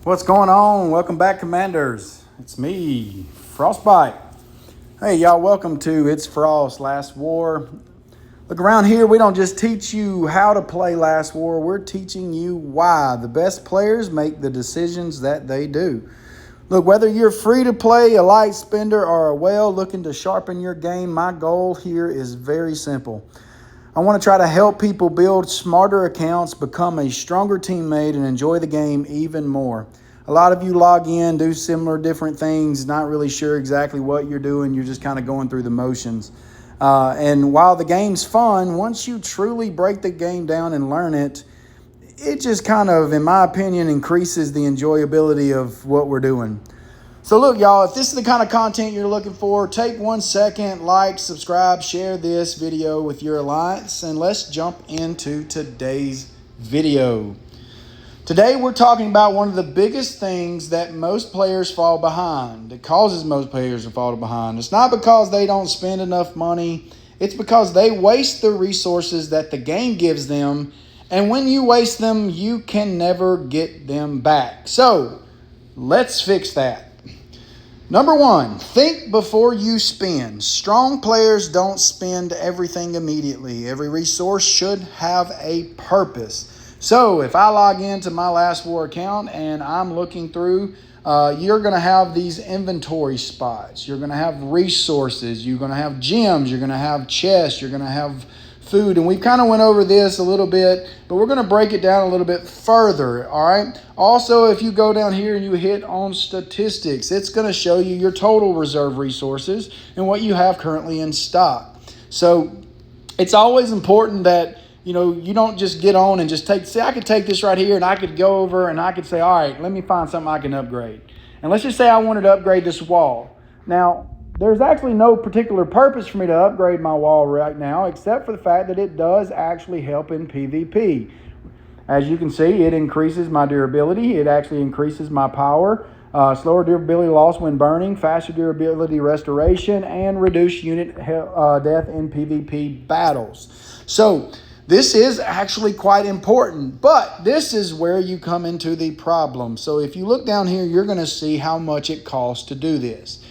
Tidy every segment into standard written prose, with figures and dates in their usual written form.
What's going on? Welcome back, Commanders. It's me, Frostbite. Hey, y'all, welcome to It's Frost Last War. Look, around here, we don't just teach you how to play Last War, we're teaching you why the best players make the decisions that they do. Look, whether you're free to play, a light spender, or a whale looking to sharpen your game, my goal here is very simple. I want to try to help people build smarter accounts, become a stronger teammate, and enjoy the game even more. A lot of you log in, do similar different things, not really sure exactly what you're doing. You're just kind of going through the motions. And while the game's fun, once you truly break the game down and learn it, it just kind of, in my opinion, increases the enjoyability of what we're doing. So look, y'all, if this is the kind of content you're looking for, take 1 second, like, subscribe, share this video with your alliance, and let's jump into today's video. Today we're talking about one of the biggest things that most players fall behind. It causes most players to fall behind. It's not because they don't spend enough money. It's because they waste the resources that the game gives them. And when you waste them, you can never get them back. So let's fix that. Number one, think before you spend. Strong players don't spend everything immediately. Every resource should have a purpose. So if I log into my Last War account and I'm looking through, you're going to have these inventory spots. You're going to have resources. You're going to have gems. You're going to have chests. You're going to have food. And we've kind of went over this a little bit, but we're going to break it down a little bit further. All right. Also, if you go down here and you hit on statistics, it's going to show you your total reserve resources and what you have currently in stock. So it's always important that you don't just get on and just say, I could take this right here and I could go over and I could say, all right, let me find something I can upgrade. And let's just say I wanted to upgrade this wall. Now, there's actually no particular purpose for me to upgrade my wall right now, except for the fact that it does actually help in PvP. As you can see, it increases my durability. It actually increases my power, slower durability loss when burning, faster durability restoration, and reduced unit death in PvP battles. So this is actually quite important, but this is where you come into the problem. So if you look down here, you're going to see how much it costs to do this.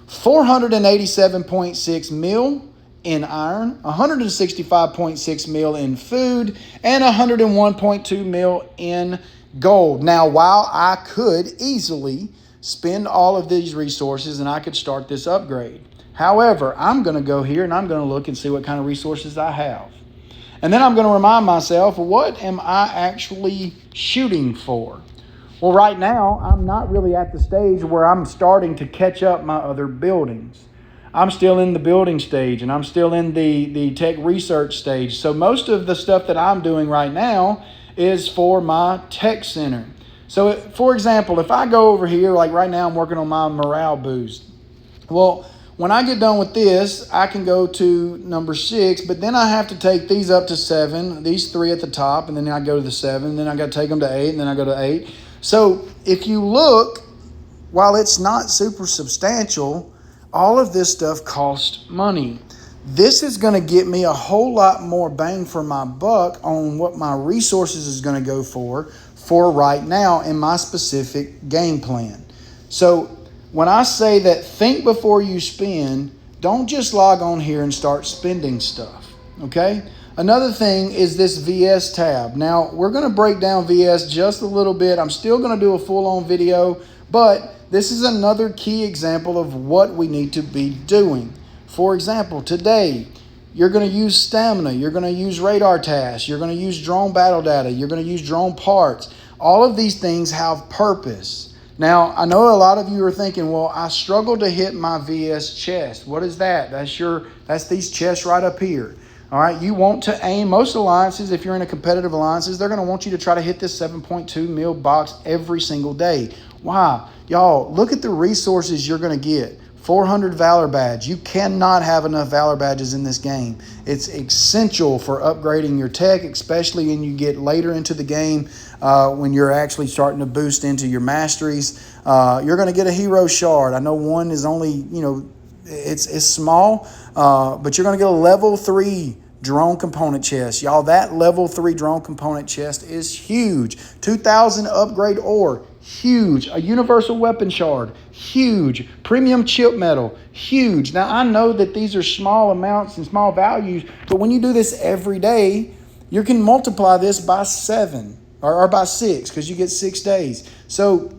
487.6 mil in iron, 165.6 mil in food, and 101.2 mil in gold. Now, while I could easily spend all of these resources and I could start this upgrade, however, I'm going to go here and I'm going to look and see what kind of resources I have. And then I'm going to remind myself, what am I actually shooting for? Well, right now, I'm not really at the stage where I'm starting to catch up my other buildings. I'm still in the building stage, and I'm still in the tech research stage. So most of the stuff that I'm doing right now is for my tech center. So, for example, if I go over here, like right now I'm working on my morale boost. Well, when I get done with this, I can go to number 6, but then I have to take these up to 7, these 3 at the top, and then I go to the 7, then I got to take them to 8, and then I go to 8. So if you look, while it's not super substantial, all of this stuff costs money. This is going to get me a whole lot more bang for my buck on what my resources is going to go for right now in my specific game plan. So when I say that think before you spend, don't just log on here and start spending stuff, okay? Another thing is this VS tab. Now, we're going to break down VS just a little bit. I'm still going to do a full-on video, but this is another key example of what we need to be doing. For example, today, you're going to use stamina. You're going to use radar tasks. You're going to use drone battle data. You're going to use drone parts. All of these things have purpose. Now, I know a lot of you are thinking, well, I struggle to hit my VS chest. What is that? That's these chests right up here. All right, you want to aim. Most alliances, if you're in a competitive alliances, they're going to want you to try to hit this 7.2 mil box every single day. Why? Y'all, look at the resources you're going to get. 400 Valor Badge. You cannot have enough Valor Badges in this game. It's essential for upgrading your tech, especially when you get later into the game when you're actually starting to boost into your masteries. You're going to get a Hero Shard. I know one is only, it's small, but you're going to get a level 3 drone component chest. Y'all, that level 3 drone component chest is huge. 2,000 upgrade ore, huge. A universal weapon shard, huge. Premium chip metal, huge. Now, I know that these are small amounts and small values, but when you do this every day, you can multiply this by 7 or by 6 because you get 6 days. So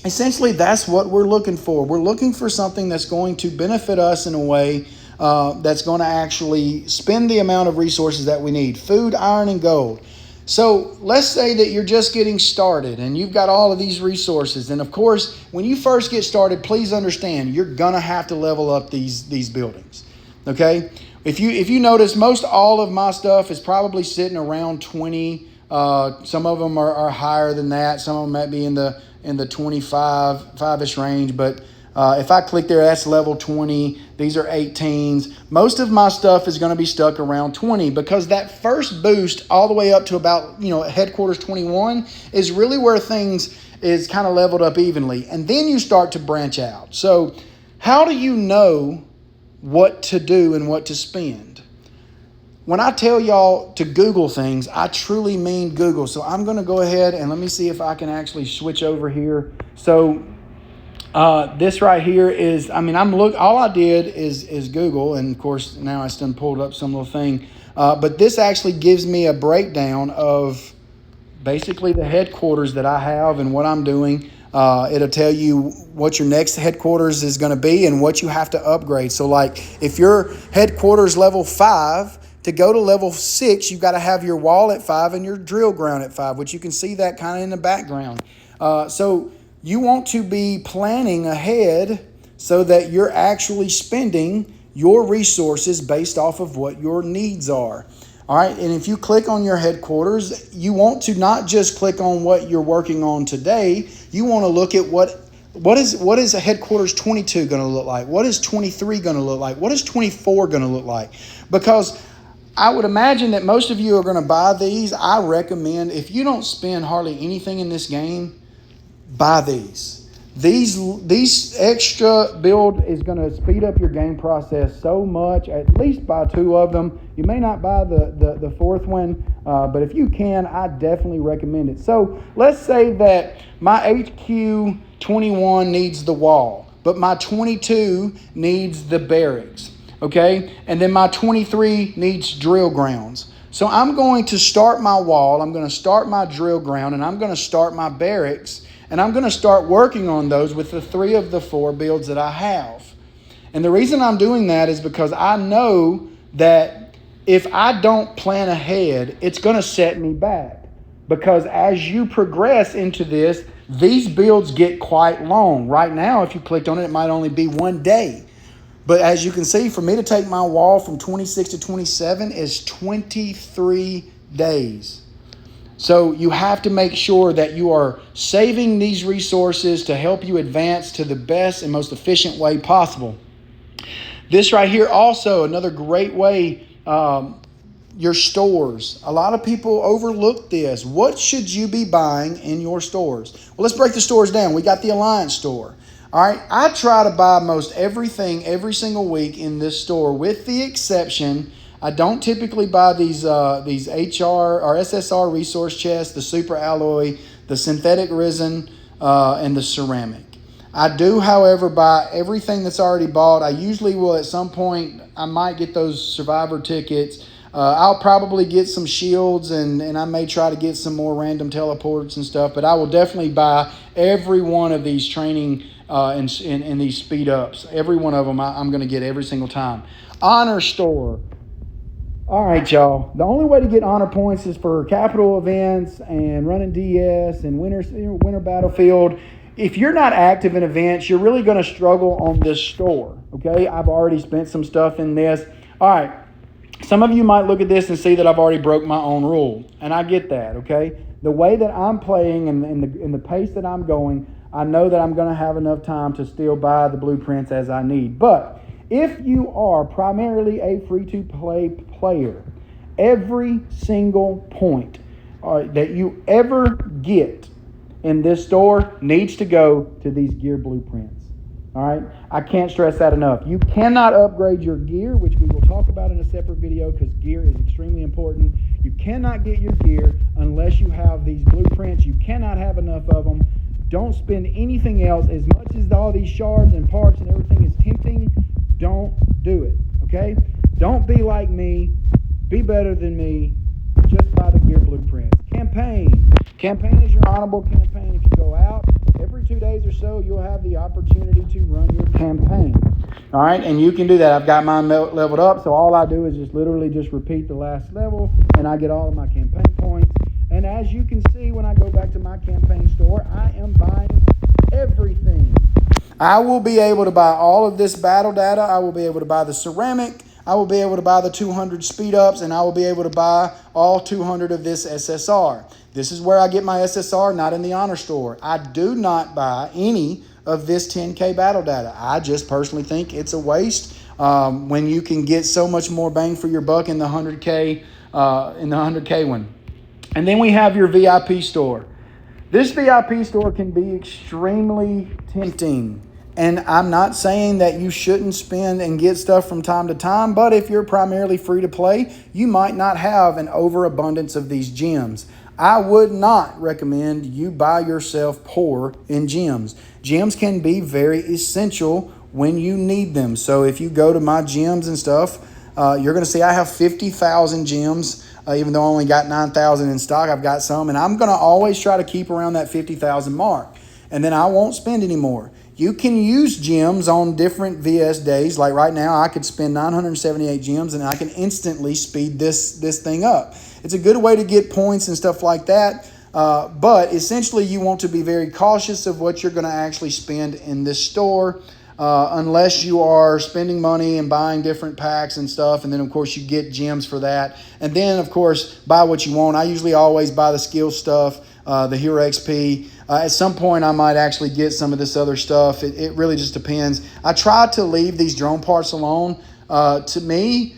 essentially, that's what we're looking for. We're looking for something that's going to benefit us in a way that's going to actually spend the amount of resources that we need. Food, iron, and gold. So let's say that you're just getting started and you've got all of these resources. And of course, when you first get started, please understand you're going to have to level up these buildings. Okay? If you notice, most all of my stuff is probably sitting around 20. Some of them are higher than that. Some of them might be in the 25-ish range, but if I click there, that's level 20. These are 18s. Most of my stuff is going to be stuck around 20 because that first boost all the way up to about, headquarters 21 is really where things is kind of leveled up evenly. And then you start to branch out. So how do you know what to do and what to spend? When I tell y'all to Google things, I truly mean Google. So I'm going to go ahead and let me see if I can actually switch over here. So this right here is, all I did is Google. And of course, now I still pulled up some little thing. But this actually gives me a breakdown of basically the headquarters that I have and what I'm doing. It'll tell you what your next headquarters is going to be and what you have to upgrade. So like if your headquarters level 5, to go to level 6, you've got to have your wall at 5 and your drill ground at 5, which you can see that kind of in the background. So you want to be planning ahead so that you're actually spending your resources based off of what your needs are. All right, and if you click on your headquarters, you want to not just click on what you're working on today. You want to look at what is a headquarters 22 going to look like? What is 23 going to look like? What is 24 going to look like? Because I would imagine that most of you are going to buy these. I recommend, if you don't spend hardly anything in this game, buy these. These extra build is going to speed up your game process so much. At least buy 2 of them. You may not buy the 4th one, but if you can, I definitely recommend it. So let's say that my HQ 21 needs the wall, but my 22 needs the barracks. Okay, and then my 23 needs drill grounds. So I'm going to start my wall, I'm going to start my drill ground, and I'm going to start my barracks, and I'm going to start working on those with the 3 of the 4 builds that I have. And the reason I'm doing that is because I know that if I don't plan ahead, it's going to set me back. Because as you progress into this, these builds get quite long. Right now, if you clicked on it, it might only be 1 day. But as you can see, for me to take my wall from 26 to 27 is 23 days. So you have to make sure that you are saving these resources to help you advance to the best and most efficient way possible. This right here also, another great way, your stores. A lot of people overlook this. What should you be buying in your stores? Well, let's break the stores down. We got the Alliance store. All right, I try to buy most everything every single week in this store, with the exception, I don't typically buy these HR or SSR resource chests, the super alloy, the synthetic resin, and the ceramic. I do, however, buy everything that's already bought. I usually will at some point, I might get those survivor tickets. I'll probably get some shields and I may try to get some more random teleports and stuff, but I will definitely buy every one of these training and these speed ups. Every one of them I'm going to get every single time. Honor store. All right, y'all. The only way to get honor points is for capital events and running DS and winter battlefield. If you're not active in events, you're really going to struggle on this store. Okay, I've already spent some stuff in this. All right. Some of you might look at this and see that I've already broke my own rule, and I get that, okay? The way that I'm playing and in the pace that I'm going, I know that I'm going to have enough time to still buy the blueprints as I need. But if you are primarily a free-to-play player, every single point that you ever get in this store needs to go to these gear blueprints. All right, I can't stress that enough. You cannot upgrade your gear, which we will talk about in a separate video because gear is extremely important. You cannot get your gear unless you have these blueprints. You cannot have enough of them. Don't spend anything else. As much as all these shards and parts and everything is tempting, don't do it, okay? Don't be like me. Be better than me. Just buy the gear blueprints. Campaign. Campaign is your honorable campaign. If you go out, every 2 days or so, you'll have the opportunity to run your campaign. All right, and you can do that. I've got mine leveled up, so all I do is just literally just repeat the last level, and I get all of my campaign points. And as you can see, when I go back to my campaign store, I am buying everything. I will be able to buy all of this battle data. I will be able to buy the ceramic. I will be able to buy the 200 speed ups, and I will be able to buy all 200 of this SSR. This is where I get my SSR, not in the honor store. I do not buy any of this 10K battle data. I just personally think it's a waste when you can get so much more bang for your buck in the 100K one. And then we have your VIP store. This VIP store can be extremely tempting. And I'm not saying that you shouldn't spend and get stuff from time to time, but if you're primarily free to play, you might not have an overabundance of these gems. I would not recommend you buy yourself poor in gems. Gems can be very essential when you need them. So if you go to my gems and stuff, you're going to see I have 50,000 gems. Even though I only got 9,000 in stock, I've got some. And I'm going to always try to keep around that 50,000 mark. And then I won't spend any more. You can use gems on different VS days. Like right now, I could spend 978 gems and I can instantly speed this thing up. It's a good way to get points and stuff like that. But essentially, you want to be very cautious of what you're going to actually spend in this store. Unless you are spending money and buying different packs and stuff. And then, of course, you get gems for that. And then, of course, buy what you want. I usually always buy the skill stuff, the Hero XP. At some point, I might actually get some of this other stuff. It really just depends. I try to leave these drone parts alone. To me,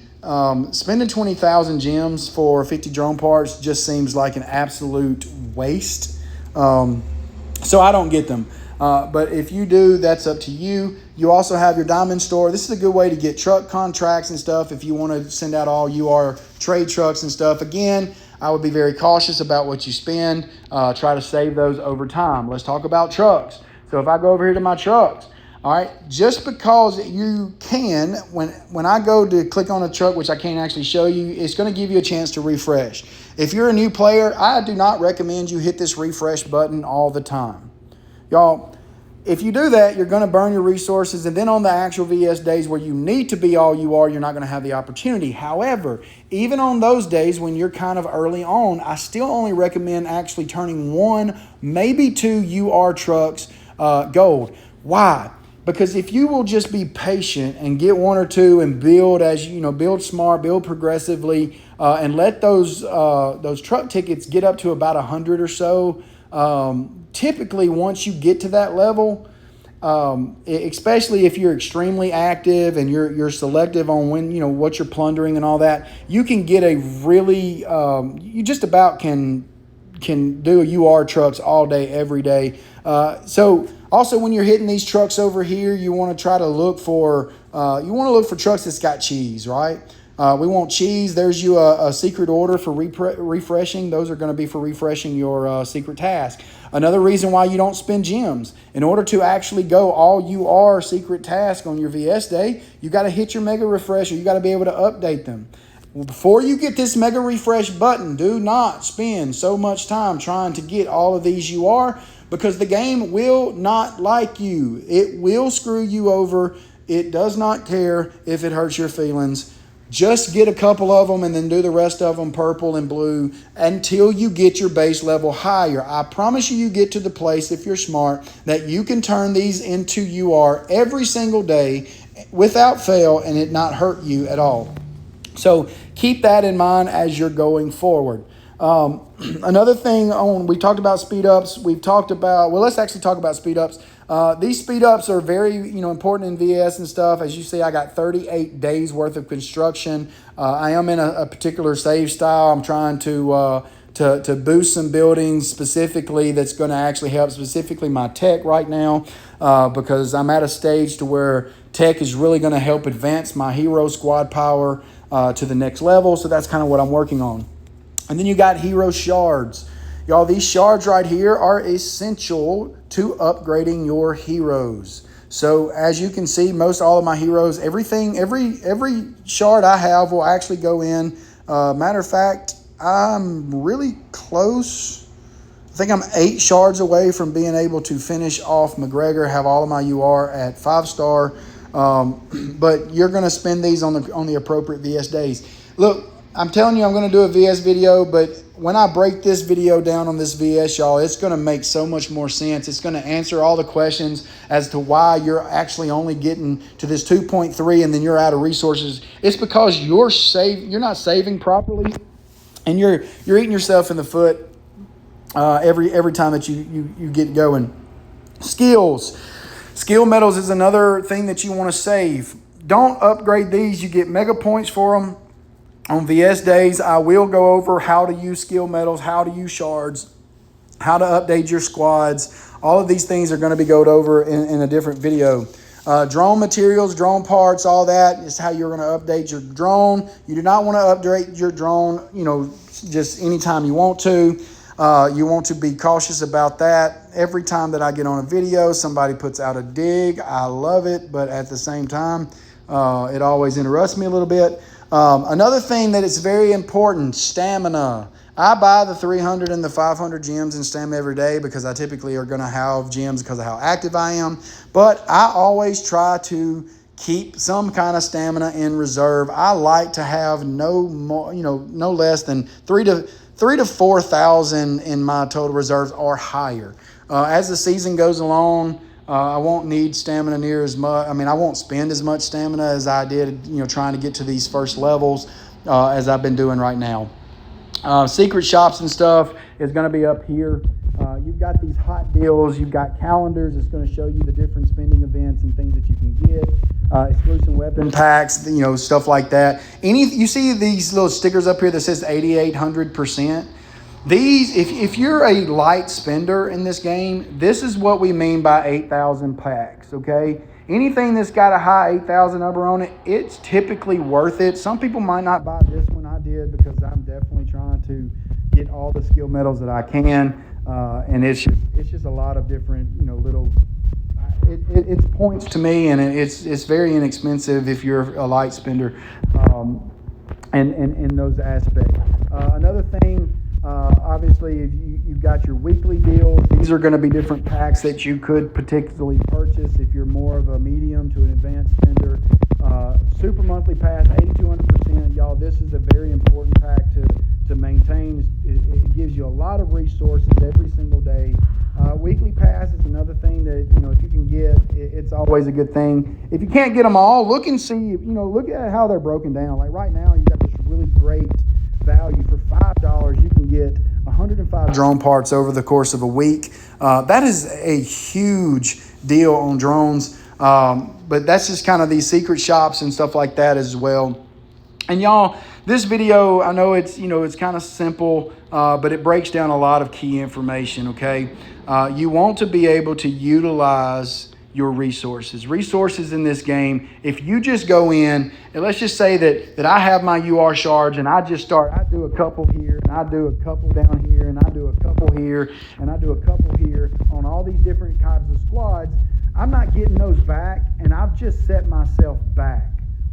spending 20,000 gems for 50 drone parts just seems like an absolute waste. So I don't get them. But if you do, that's up to you. You also have your diamond store. This is a good way to get truck contracts and stuff if you want to send out all UR trade trucks and stuff. Again, I would be very cautious about what you spend. Try to save those over time. Let's talk about trucks. So if I go over here to my trucks, all right, just because you can, when I go to click on a truck, which I can't actually show you, it's going to give you a chance to refresh. If you're a new player, I do not recommend you hit this refresh button all the time. Y'all, if you do that, you're going to burn your resources. And then on the actual VS days where you need to be all you are, you're not going to have the opportunity. However, even on those days when you're kind of early on, I still only recommend actually turning 1, maybe 2 UR trucks gold. Why? Because if you will just be patient and get 1 or 2 and build as you know, build smart, build progressively, and let those truck tickets get up to about 100 or so. Typically, once you get to that level, especially if you're extremely active and you're selective on when what you're plundering and all that, you can get a really you just about can do UR trucks all day, every day. So also when you're hitting these trucks over here, you want to try to look for trucks that's got cheese, right? We want cheese. There's you a secret order for refreshing. Those are going to be for refreshing your secret task. Another reason why you don't spend gems. In order to actually go all UR secret task on your VS day, you got to hit your mega refresh, or you got to be able to update them. Well, before you get this mega refresh button, do not spend so much time trying to get all of these UR, because the game will not like you. It will screw you over. It does not care if it hurts your feelings. Just get a couple of them and then do the rest of them purple and blue until you get your base level higher. I promise you get to the place, if you're smart, that you can turn these into UR every single day without fail and it not hurt you at all. So keep that in mind as you're going forward. Another thing, we talked about speed ups. We've talked about, let's actually talk about speed ups. These speed ups are very, important in VS and stuff. As you see, I got 38 days worth of construction. I am in a particular save style. I'm trying to to boost some buildings specifically that's going to actually help specifically my tech right now, because I'm at a stage to where tech is really going to help advance my hero squad power to the next level. So that's kind of what I'm working on. And then you got hero shards. Y'all, these shards right here are essential to upgrading your heroes. So as you can see, most all of my heroes, every shard I have will actually go in. Matter of fact, I'm really close. I think I'm 8 shards away from being able to finish off McGregor, have all of my UR at 5-star. But you're going to spend these on the appropriate VS days. Look, I'm telling you I'm going to do a VS video, but when I break this video down on this VS, y'all, it's going to make so much more sense. It's going to answer all the questions as to why you're actually only getting to this 2.3 and then you're out of resources. It's because you're not saving properly, and you're eating yourself in the foot every time that you get going. Skills. Skill medals is another thing that you want to save. Don't upgrade these. You get mega points for them. On VS days, I will go over how to use skill medals, how to use shards, how to update your squads. All of these things are going to be going over in a different video. Drone materials, drone parts, all that is how you're going to update your drone. You do not want to update your drone, just anytime you want to. You want to be cautious about that. Every time that I get on a video, somebody puts out a dig. I love it, but at the same time, it always interrupts me a little bit. Another thing that is very important, stamina. I buy the 300 and the 500 gems in stamina every day because I typically are going to have gems because of how active I am. But I always try to keep some kind of stamina in reserve. I like to have no less than 3,000 to 4,000 in my total reserves or higher. As the season goes along, I won't need stamina near as much. I won't spend as much stamina as I did, trying to get to these first levels as I've been doing right now. Secret shops and stuff is going to be up here. You've got these hot deals. You've got calendars. It's going to show you the different spending events and things that you can get. Exclusive weapon packs, stuff like that. You see these little stickers up here that says 8,800%. These, if you're a light spender in this game, this is what we mean by 8,000 packs, okay? Anything that's got a high 8,000 number on it, it's typically worth it. Some people might not buy this one. I did because I'm definitely trying to get all the skill medals that I can, and it's just a lot of different, little. It's points to me, and it's very inexpensive if you're a light spender, and in those aspects. Another thing. Obviously, if you've got your weekly deals, these are going to be different packs that you could particularly purchase if you're more of a medium to an advanced spender. Super monthly pass, 8,200%. Y'all, this is a very important pack to maintain. It gives you a lot of resources every single day. Weekly pass is another thing that, if you can get, it's always a good thing. If you can't get them all, look and see, look at how they're broken down. Like right now, you got this really great value for $5. You can get 105 drone parts over the course of a week. That is a huge deal on drones, but that's just kind of these secret shops and stuff like that as well. And y'all, this video, I know it's kind of simple, but it breaks down a lot of key information. Okay, you want to be able to utilize your resources in this game. If you just go in and let's just say that I have my UR shards and I do a couple here and I do a couple down here and I do a couple here and I do a couple here on all these different kinds of squads, I'm not getting those back, and I've just set myself back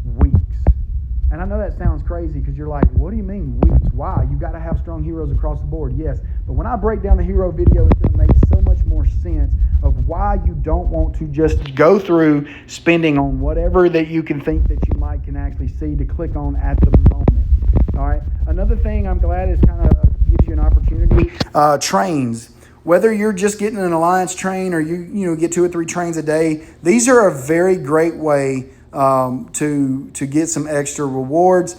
weeks. And I know that sounds crazy because you're like, what do you mean weeks? Why? You got to have strong heroes across the board. Yes, but when I break down the hero video, it's going to make so much more sense of why you don't want to just go through spending on whatever that you can think that you can actually see to click on at the moment. All right. Another thing I'm glad is kind of gives you an opportunity. Trains. Whether you're just getting an alliance train or you get 2 or 3 trains a day, these are a very great way to get some extra rewards.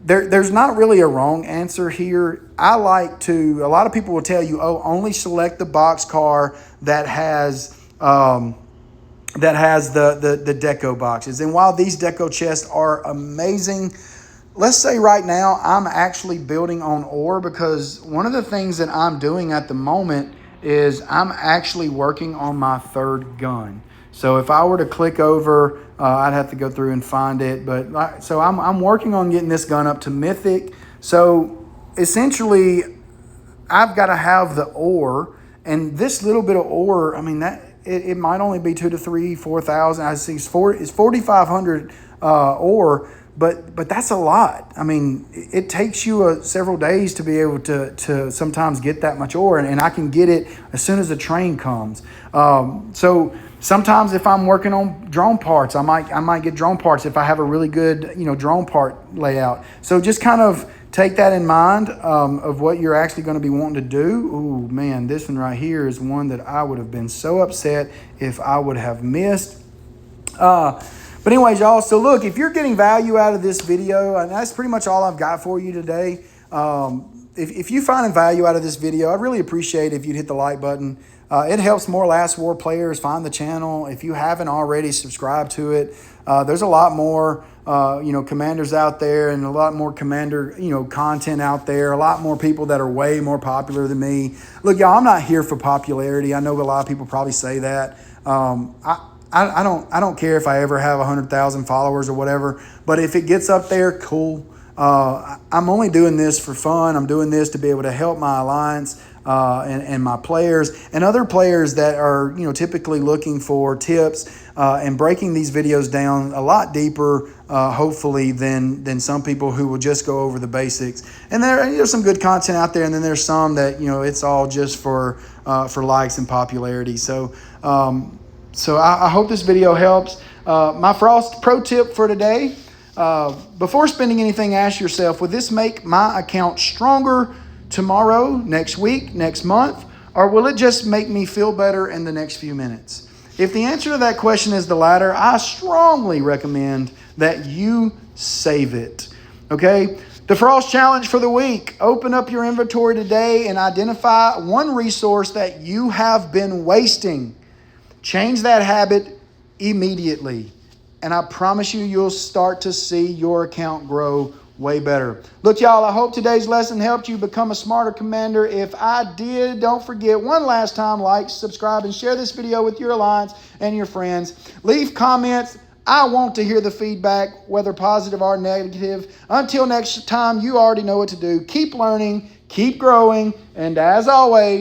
There's not really a wrong answer here. A lot of people will tell you, only select the box car that has the deco boxes. And while these deco chests are amazing, let's say right now I'm actually building on ore, because one of the things that I'm doing at the moment is I'm actually working on my third gun. So if I were to click over, I'd have to go through and find it. But so I'm working on getting this gun up to Mythic. So essentially, I've got to have the ore, and this little bit of ore, I mean, that it might only be 2 to 3, 4,000. I see it's 4,500 ore, but that's a lot. I mean, it takes you several days to be able to sometimes get that much ore, and I can get it as soon as the train comes. So sometimes if I'm working on drone parts, I might get drone parts if I have a really good drone part layout. So just kind of take that in mind of what you're actually going to be wanting to do. Ooh, man, this one right here is one that I would have been so upset if I would have missed. But anyways, y'all, so look, if you're getting value out of this video, and that's pretty much all I've got for you today. If you find value out of this video, I'd really appreciate if you'd hit the like button. It helps more Last War players find the channel. If you haven't already subscribed to it, there's a lot more commanders out there, and a lot more commander content out there. A lot more people that are way more popular than me. Look, y'all, I'm not here for popularity. I know a lot of people probably say that. I don't care if I ever have 100,000 followers or whatever, but if it gets up there, cool. I'm only doing this for fun. I'm doing this to be able to help my alliance and my players and other players that are typically looking for tips and breaking these videos down a lot deeper, hopefully, than some people who will just go over the basics. And there's some good content out there, and then there's some that it's all just for likes and popularity. So I hope this video helps. My Frost pro tip for today: before spending anything, ask yourself, will this make my account stronger tomorrow, next week, next month, or will it just make me feel better in the next few minutes? If the answer to that question is the latter, I strongly recommend that you save it. Okay? The Frost Challenge for the week: open up your inventory today and identify one resource that you have been wasting. Change that habit immediately, and I promise you'll start to see your account grow way better. Look, y'all, I hope today's lesson helped you become a smarter commander. If I did, don't forget one last time, like, subscribe, and share this video with your alliance and your friends. Leave comments. I want to hear the feedback, whether positive or negative. Until next time, you already know what to do. Keep learning, keep growing, and as always,